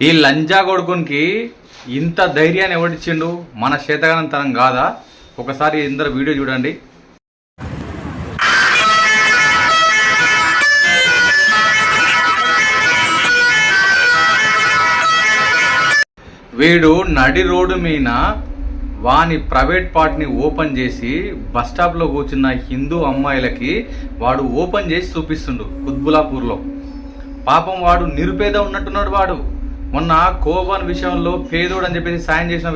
ఈ లంజా కొడుకునికి ఇంత ధైర్యాన్ని ఎవడిచ్చిండు? మన చేతగానంతనం కాదా? ఒకసారి ఇందరు వీడియో చూడండి. వీడు నడి రోడ్డు మీద వాని ప్రైవేట్ పార్ట్ని ఓపెన్ చేసి బస్ స్టాప్లో కూర్చున్న హిందూ అమ్మాయిలకి వాడు ఓపెన్ చేసి చూపిస్తుండు కుత్బులాపూర్లో. పాపం వాడు నిరుపేద ఉన్నట్టున్నాడు. వాడు మొన్న కోబన్ విషయంలో పేదోడు అని చెప్పేసి సాయం చేసిన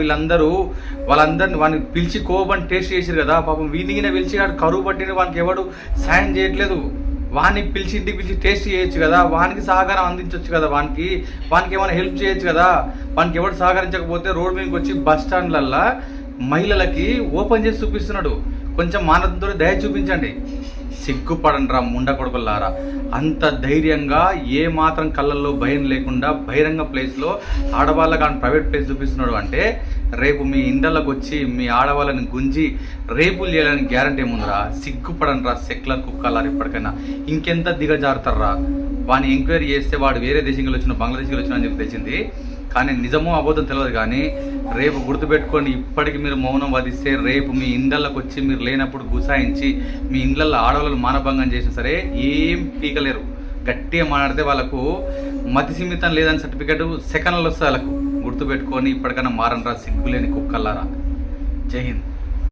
వాళ్ళందరిని వాడిని పిలిచి కోబన్ టేస్ట్ చేసారు కదా. పాపం వీనిగిన పిలిచి వాడు కరువు పట్టిన వానికి ఎవడు సాయం చేయట్లేదు. వాడిని పిలిచి ఇంటికి పిలిచి టేస్ట్ చేయొచ్చు కదా, వానికి సహకారం అందించవచ్చు కదా, వానికి ఏమైనా హెల్ప్ చేయొచ్చు కదా. వానికి ఎవరు సహకరించకపోతే రోడ్డు మీదకి వచ్చి బస్ స్టాండ్లల్లో మహిళలకి ఓపెన్ చేసి చూపిస్తున్నాడు. కొంచెం మానవతంతో దయ చూపించండి. సిగ్గుపడండి రా ముండ కొడుకులారా. అంత ధైర్యంగా ఏ మాత్రం కళ్ళల్లో భయం లేకుండా బహిరంగ ప్లేస్లో ఆడవాళ్ళకి ఆయన ప్రైవేట్ ప్లేస్ చూపిస్తున్నాడు అంటే రేపు మీ ఇండ్లకు వచ్చి మీ ఆడవాళ్ళని గుంజి రేపులు చేయాలని గ్యారంటీ ఏముందిరా? సిగ్గుపడండి రా సెక్యులర్ కుక్కలారు. ఇప్పటికైనా ఇంకెంత దిగజారుతారా? వాడిని ఎంక్వైరీ చేస్తే వాడు వేరే దేశంలో వచ్చిన బంగ్లాదేశ్కి వచ్చిన అని చెప్పి తెలిసింది. కానీ నిజమో అబద్ధం తెలియదు. కానీ రేపు గుర్తుపెట్టుకొని ఇప్పటికి మీరు మౌనం వధిస్తే రేపు మీ ఇండ్లకు వచ్చి మీరు లేనప్పుడు గుసాయించి మీ ఇండ్లలో ఆడవాళ్ళు మానభంగం చేసినా సరే ఏం పీకలేరు. గట్టిగా మాట్లాడితే వాళ్ళకు మతి సీమితం లేదని సర్టిఫికెట్ సెకండ్లు వస్తుంది వాళ్ళకు. గుర్తుపెట్టుకొని ఇప్పటికైనా మారనరా సిగ్గులేని కుక్కల్లారా. జై హింద్.